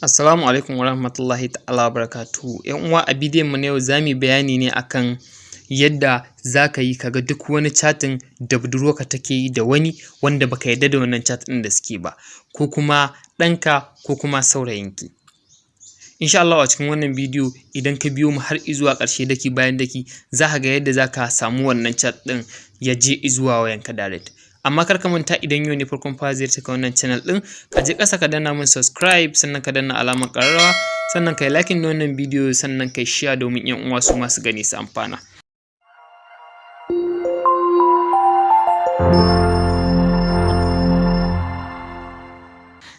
Assalamu alaikum warahmatullahi ta'ala wabarakatuhu. ‘Yan uwa, a bidiyon mu na yau za mu yi bayani ne akan yadda za ka yi kaga duk wani chatting da budurwarka take yi da wani wanda baka yarda da wannan chat ɗin da suke ba, ko kuma ɗanka ko kuma saurayinki. Insha Allah a cikin wannan bidiyo idan ka biyo mu har izuwa ƙarshe daki bayan daki za ka ga yadda za ka samu wannan chat ɗin ya je izuwa wayanka direct. Amma kar ka manta, idan yau ne farkon fara ziyartarka wannan channel ɗin, ka je ƙasa ka danna min subscribe, sannan ka danna alamar ƙararrawa, sannan ka yi liking na wannan bidiyo, sannan ka yi share domin ‘yan uwa su masu gani su amfana.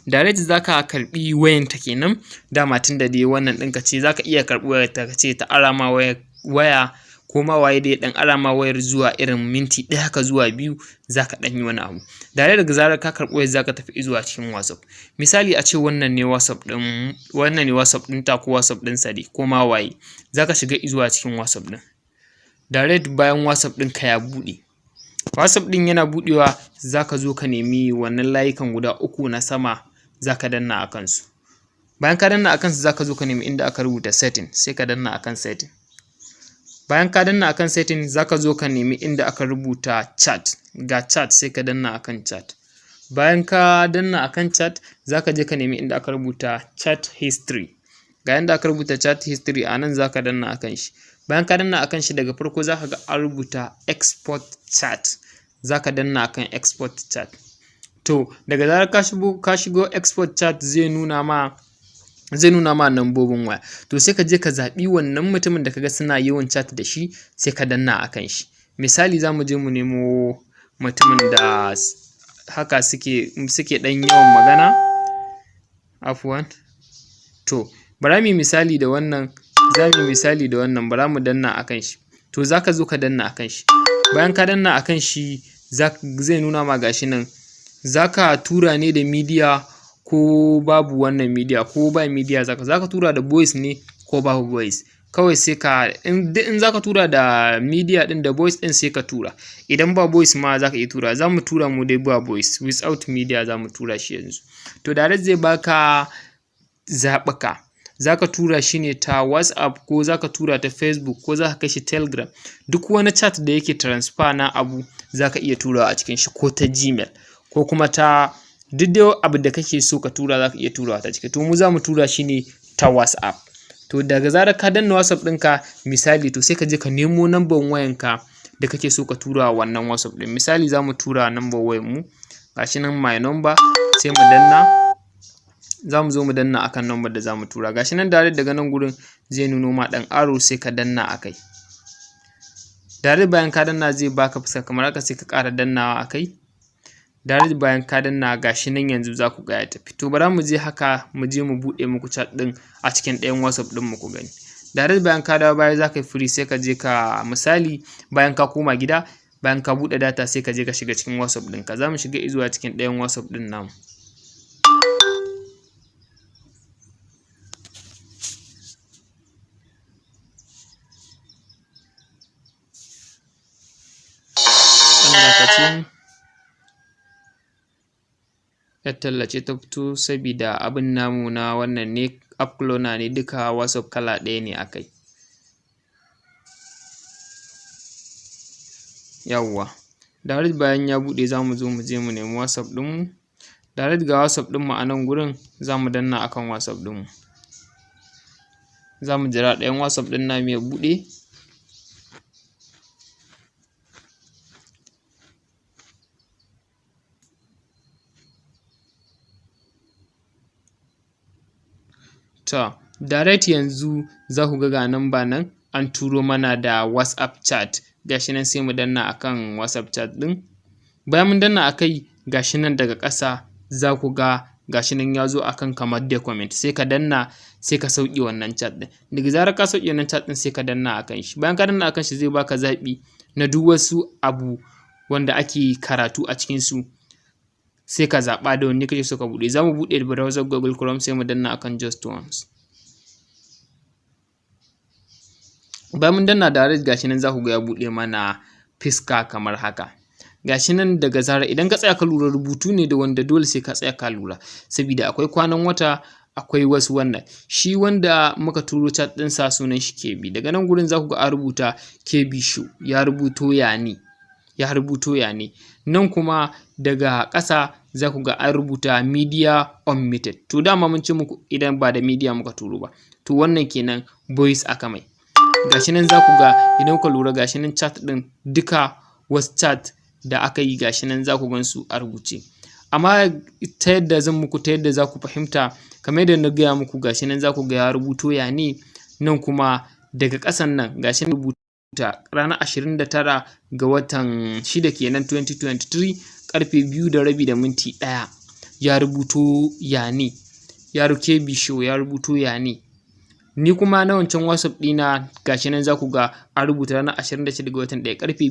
Direct za ka karɓi wayanta kenan, dama tun da dai wannan ɗinka ce za ka iya karɓi wayarta ka ce ta ara ma waya ko ma waye dai ɗan ara ma wayar zuwa irin minti ɗaya haka zuwa 2 za ka ɗan yi wani abu. Direct daga zarar ka karɓi wayar za ka tafi zuwa cikin WhatsApp. Misali a ce wannan ne WhatsApp ɗinta ko WhatsApp ɗinsa dai ko ma waye, za ka shiga zuwa cikin WhatsApp ɗin. Direct bayan WhatsApp ɗinka ya buɗe. WhatsApp ɗin yana buɗewa za ka zo ka nemi wannan layukan guda 3 na sama, za ka danna a kansu. Bayan ka danna a kansu za ka zo ka nemi inda aka rubuta setting, sai ka danna akan setting. Bayan ka danna akan setting za ka zo ka nemi inda aka rubuta chat, ga chat sai ka danna akan chat. Bayan ka danna akan chat za ka je ka nemi inda aka rubuta chat history. Ga inda aka rubuta chat history a nan za ka danna akan shi. Bayan ka danna akan shi daga farko za ka ga an rubuta export chat, za ka danna akan export chat. To daga zarar ka shigo export chat zai nuna ma nambobin waya, to sai ka je ka zaɓi wannan mutumin da kaga suna yawan chat da shi sai ka danna akan shi. Misali za mu je mu nemo mutumin da haka suke ɗan yawan magana, afwan. To bara mu yi misali da wannan, bara mu danna akan shi. To za ka zo ka danna akan shi. Bayan ka danna akan shi zai nuna ma gashi nan, za ka tura ne da media ko babu wannan media, ko ba media za ka tura da voice ne ko babu voice. Kawai sai ka in za ka tura da media ɗin da voice ɗin sai ka tura. Idan ba voice ma za ka iya tura. Za mu tura mu dai ba voice, without media za mu tura shi yanzu. To direct zai baka zaɓuka. Za ka tura shi ne ta WhatsApp, ko za ka tura ta Facebook, ko za ka kai shi Telegram. Duk wani chat da yake transfer na abu za ka iya turawa a cikin shi, ko ta Gmail, ko kuma ta duk dai abu da kake so ka tura za ka iya turawa ta ciki. To mu za mu tura shi ne ta WhatsApp. To daga zarar ka danna WhatsApp ɗinka misali, to sai ka je ka nemo number wayanka da kake so ka tura wannan WhatsApp ɗin. Misali za mu tura number wayar mu, gashi nan my number, sai mu danna. Za mu zo mu danna akan number da za mu tura. Gashi nan direct daga nan gurin zai nuno ma ɗan arrow sai ka danna akai. Direct bayan ka danna zai baka fuska kamar haka, sai ka ƙara dannawa akai. Direct bayan ka danna gashi nan yanzu za ku ga ya tafi. To bara mu je haka, mu je mu buɗe muku chat ɗin a cikin ɗayan WhatsApp ɗin mu ku gani. Direct bayan ka dawo baya za ka yi free, sai ka je ka misali bayan ka koma gida, bayan ka buɗe data sai ka je ka shiga cikin WhatsApp ɗinka. Za mu shiga zuwa cikin ɗayan WhatsApp ɗin namu. Yar tallace ta fito sabida abin namu na wannan ne, app cloner ne, duka WhatsApp kala ɗaya ne akai. Yawwa, direct bayan ya buɗe za mu zo mu je mu nemi WhatsApp ɗinmu. Direct ga WhatsApp ɗinmu a nan gurin, za mu danna akan WhatsApp ɗinmu. Za mu jira ɗayan WhatsApp ɗin namu ya buɗe. To direct yanzu za ku ga number nan an turo mana da WhatsApp chat. Gashi nan sai mu danna akan WhatsApp chat ɗin. Bayan mun danna akai gashi nan daga ƙasa za ku ga gashi nan ya zo akan kamar document, sai ka danna sai ka sauke wannan chat ɗin. Daga zarar ka sauke wannan chat ɗin sai ka danna akan shi. Bayan ka danna akan shi zai baka zaɓi na duk wasu abu wanda ake karatu a cikin su, sai ka zaɓa da wanne kake so ka buɗe. Za mu buɗe browser Google Chrome, sai mu danna akan just once. Bayan mun danna direct gashi nan za ku ga ya buɗe mana fiska kamar haka. gashi nan daga zarar idan ka tsaya ka lura rubutu ne da wanda dole sai ka tsaya ka lura, saboda akwai kwanan wata, akwai wasu wannan. Shi wanda muka turo chat ɗinsa sunan shi KB. Daga nan gurin za ku ga an rubuta KB show, ya rubuto yane. Nan kuma daga ƙasa za ku ga an rubuta media unmuted. To dama mun ce muku idan ba da media muka turo ba. To wannan kenan voice aka mai. Gashi nan za ku ga idan kuka lura gashi nan chat ɗin duka wasu chat da aka yi gashi nan za ku gan su a rubuce. Amma ta yadda zan muku ta yadda za ku fahimta kamar yadda na gaya muku gashi nan za ku ga ya rubuto yane. Nan kuma daga ƙasan nan gashi nan rubuta ranar 29 ga watan 6 kenan 2023 ƙarfe 2:30 ya rubuto yane. Ya KB show ya rubuto yane. Ni kuma na wancan WhatsApp ɗina gashi nan za ku ga an rubuta ranar 26 ga watan 1 ƙarfe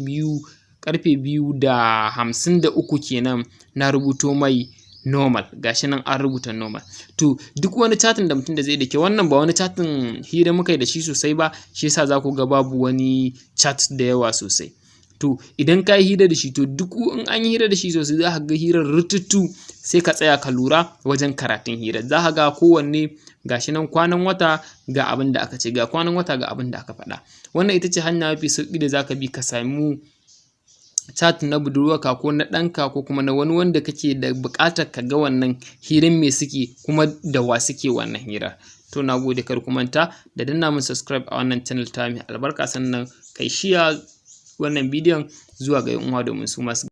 2:53 kenan na rubuto mai normal. Gashi nan an rubuta normal. To duk wani chatting da mutum da zai dake wannan ba wani chatting hira muka yi da shi sosai ba, shi yasa za ku ga babu wani chat da yawa sosai. To idan ka yi hira da shi to duk in an yi hira da shi sosai za ka ga hirar rututu, sai ka tsaya ka lura wajen karatun hirar. Za ka ga kowanne gashi nan kwanan wata ga abin da aka ce, ga kwanan wata ga abin da aka faɗa. Wannan ita ce hanya mafi sauƙi da za ka bi ka samu chat na budurwarka ko na ɗanka ko kuma na wani wanda kake da buƙatar ka ga wannan hirar me suke kuma da wa suke wannan hirar. To na gode, kar ku manta da danna mun subscribe a wannan channel ta mai albarka, sannan kai share wannan bidiyon zuwa ga 'yan uwa domin su masu